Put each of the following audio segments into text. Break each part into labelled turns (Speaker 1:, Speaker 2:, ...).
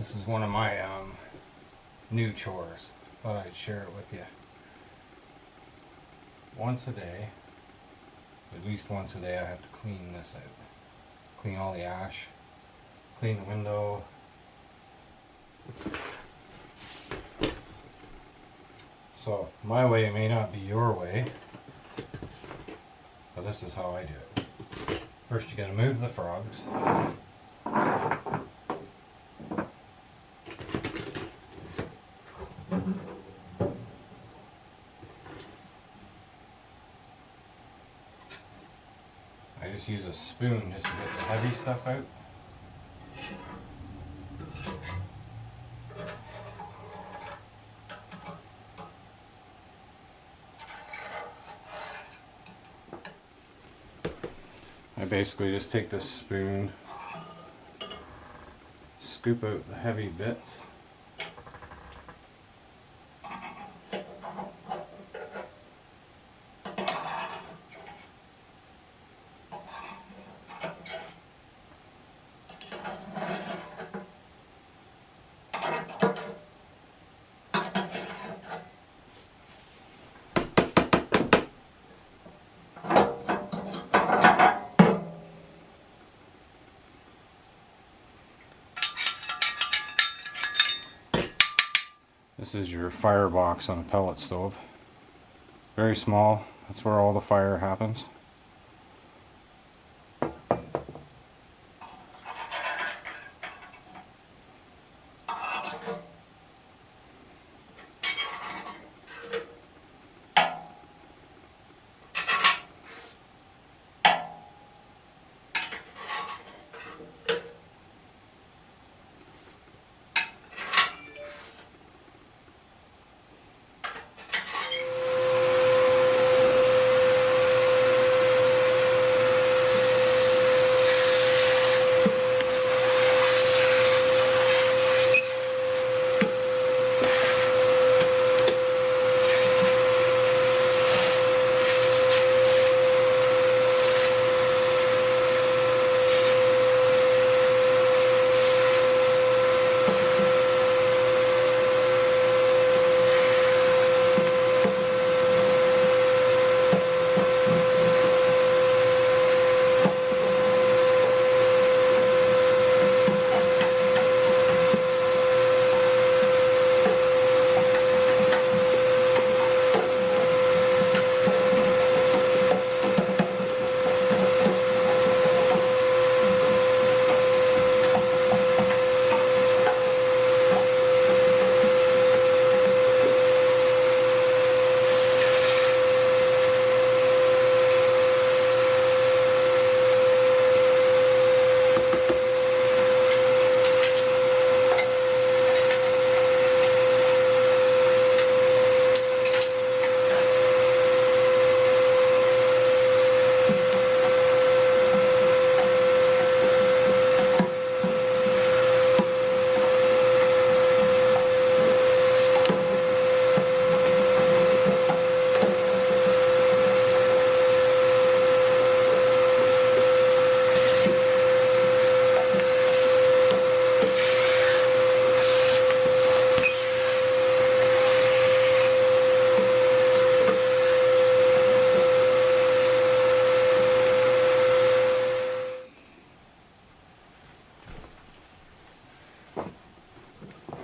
Speaker 1: This is one of my new chores. Thought I'd share it with you. Once a day, at least once a day, I have to clean this out. Clean all the ash, clean the window. So my way may not be your way, but this is how I do it. First you gotta move the frogs. I just use a spoon just to get the heavy stuff out. I basically just take this spoon, scoop out the heavy bits. This is your firebox on a pellet stove. Very small, that's where all the fire happens.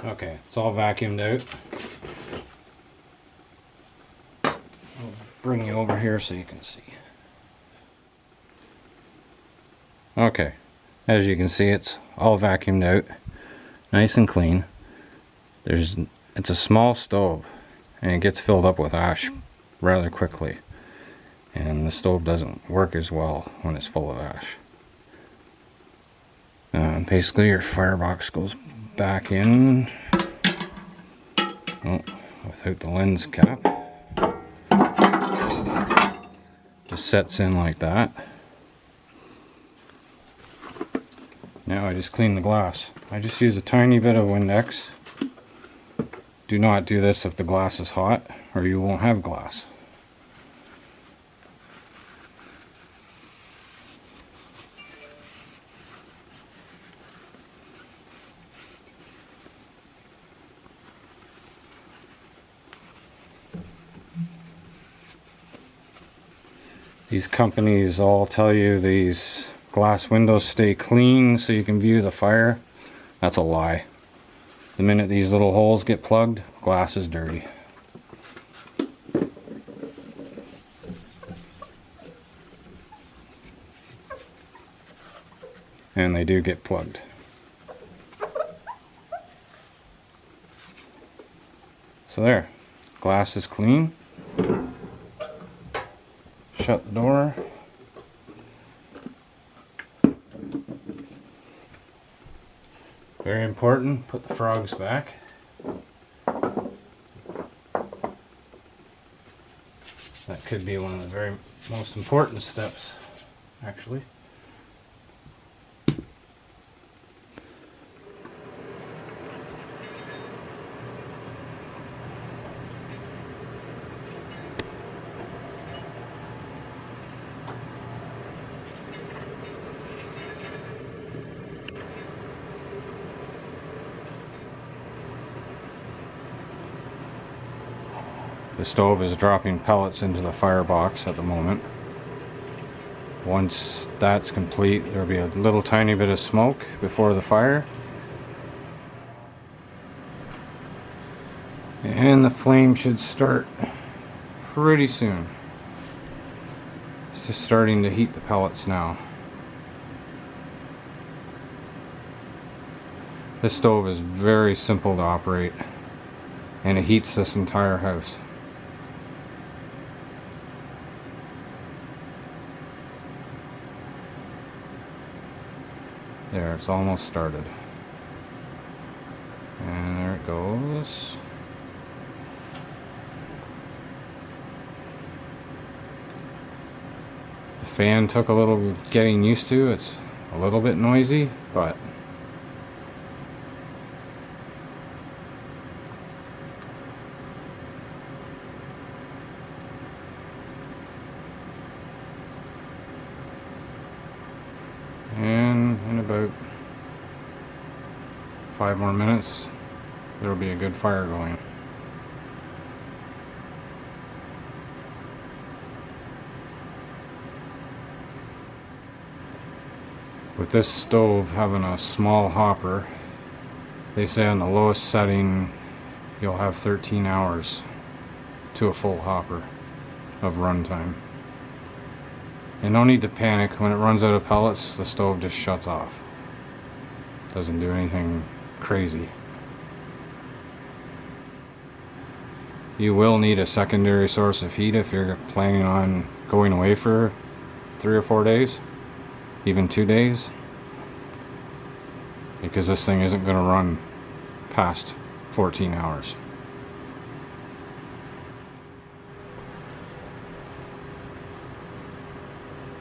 Speaker 1: Okay, it's all vacuumed out. I'll bring you over here so you can see. Okay, as you can see, it's all vacuumed out, nice and clean. It's a small stove, and it gets filled up with ash rather quickly. And the stove doesn't work as well when it's full of ash. Basically, your firebox goes back in, without the lens cap. Just sets in like that. Now I just clean the glass. I just use a tiny bit of Windex. Do not do this if the glass is hot, or you won't have glass. These companies all tell you these glass windows stay clean so you can view the fire. That's a lie. The minute these little holes get plugged, glass is dirty. And they do get plugged. So there, glass is clean. Shut the door. Very important, put the frogs back. That could be one of the very most important steps, actually. The stove is dropping pellets into the firebox at the moment. Once that's complete, there'll be a little tiny bit of smoke before the fire. And the flame should start pretty soon. It's just starting to heat the pellets now. This stove is very simple to operate, and it heats this entire house. There, it's almost started. And there it goes. The fan took a little getting used to. It's a little bit noisy, but and in about 5 more minutes there will be a good fire going. With this stove having a small hopper, they say on the lowest setting you'll have 13 hours to a full hopper of runtime. And no need to panic. When it runs out of pellets, the stove just shuts off. Doesn't do anything crazy. You will need a secondary source of heat if you're planning on going away for 3 or 4 days, even 2 days, because this thing isn't going to run past 14 hours.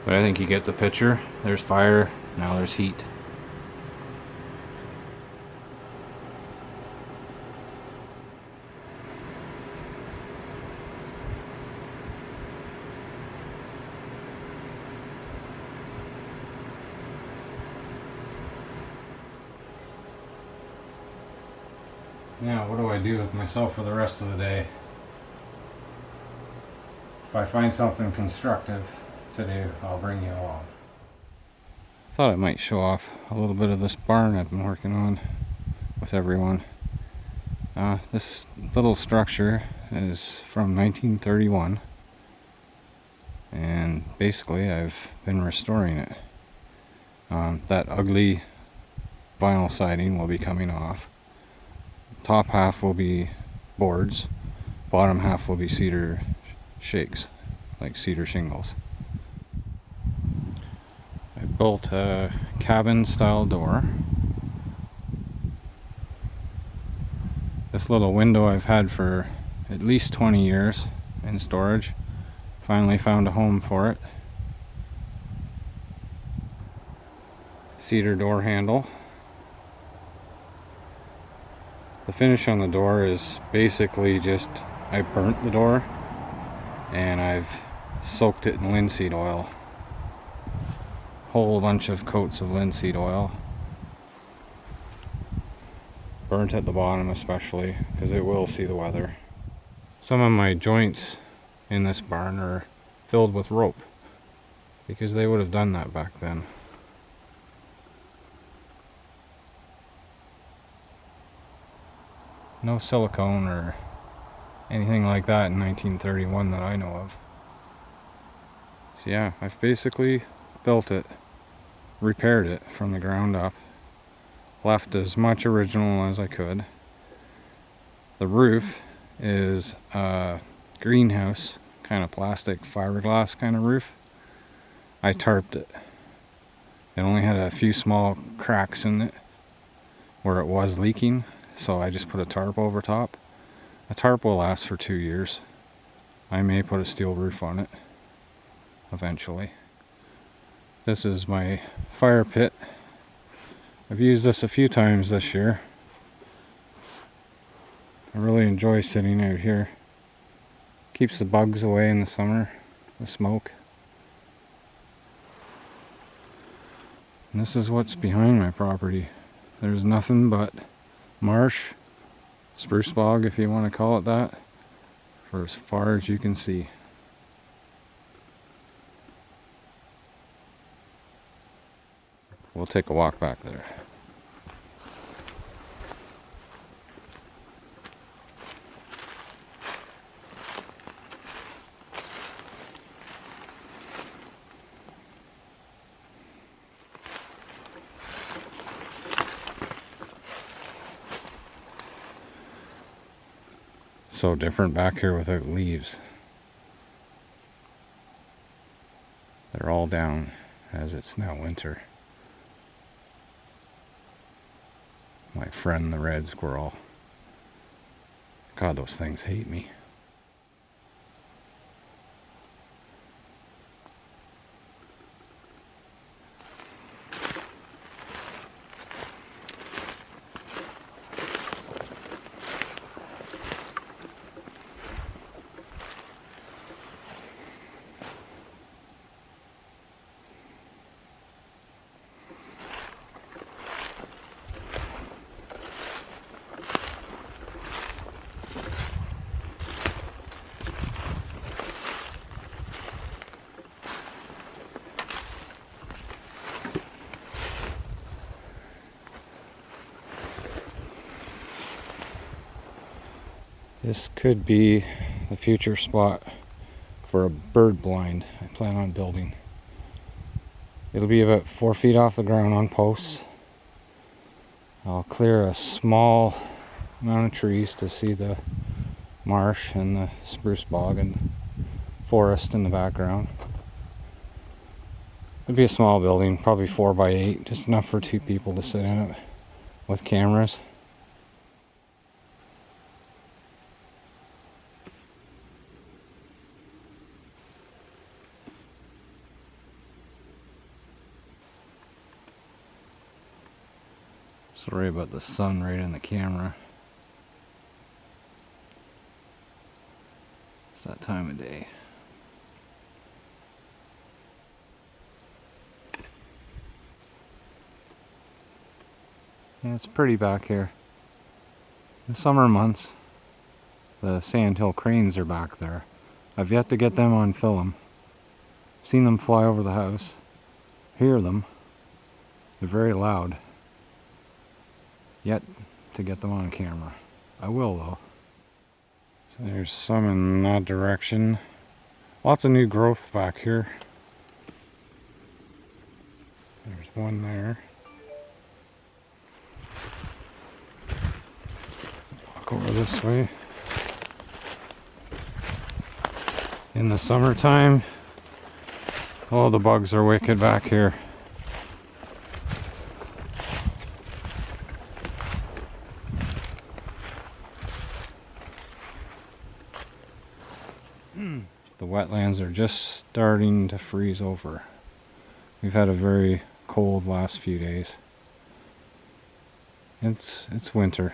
Speaker 1: But I think you get the picture. There's fire, now there's heat. Now, what do I do with myself for the rest of the day? If I find something constructive to do, I'll bring you along. Thought I might show off a little bit of this barn I've been working on with everyone. This little structure is from 1931, and basically I've been restoring it. That ugly vinyl siding will be coming off. Top half will be boards, bottom half will be cedar shakes, like cedar shingles. I built a cabin style door. This little window I've had for at least 20 years in storage. Finally found a home for it. Cedar door handle. The finish on the door is basically just, I burnt the door and I've soaked it in linseed oil. Whole bunch of coats of linseed oil. Burnt at the bottom especially, because it will see the weather. Some of my joints in this barn are filled with rope. because they would have done that back then. No silicone or anything like that in 1931 that I know of. So yeah, I've basically built it, repaired it from the ground up, left as much original as I could. The roof is a greenhouse kind of plastic fiberglass kind of roof. I tarped it. It only had a few small cracks in it where it was leaking, so I just put a tarp over top. A tarp will last for 2 years. I may put a steel roof on it eventually. This is my fire pit. I've used this a few times this year. I really enjoy sitting out here. Keeps the bugs away in the summer, the smoke. And this is what's behind my property. There's nothing but marsh, spruce bog if you want to call it that, for as far as you can see. We'll take a walk back there. So different back here without leaves. They're all down as it's now winter. My friend the red squirrel. God, those things hate me. This could be the future spot for a bird blind I plan on building. It'll be about 4 feet off the ground on posts. I'll clear a small amount of trees to see the marsh and the spruce bog and forest in the background. It'll be a small building, probably 4 by 8, just enough for 2 people to sit in it with cameras. Sorry about the sun right in the camera. It's that time of day. Yeah, it's pretty back here. In the summer months, the sandhill cranes are back there. I've yet to get them on film. Seen them fly over the house. Hear them. They're very loud. Yet to get them on camera. I will though. So there's some in that direction. Lots of new growth back here. There's one there. Walk over this way. In the summertime, all the bugs are wicked back here. The wetlands are just starting to freeze over. We've had a very cold last few days. It's winter.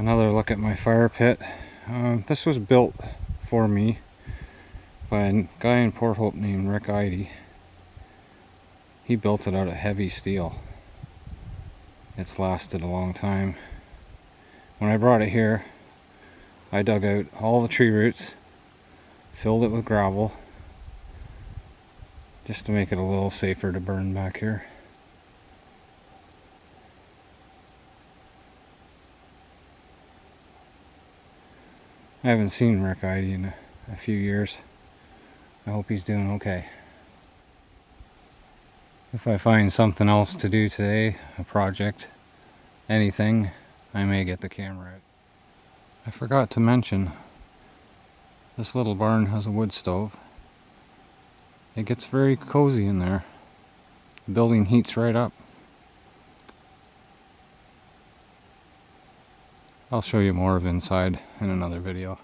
Speaker 1: Another look at my fire pit. This was built for me by a guy in Port Hope named Rick Eide. He built it out of heavy steel. It's lasted a long time. When I brought it here, I dug out all the tree roots, filled it with gravel, just to make it a little safer to burn back here. I haven't seen Rick Eide in a few years. I hope he's doing okay. If I find something else to do today, a project, anything, I may get the camera out. I forgot to mention, this little barn has a wood stove. It gets very cozy in there. The building heats right up. I'll show you more of inside in another video.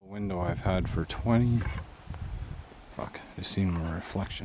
Speaker 1: The window I've had for 20... Fuck, I just seen my reflection.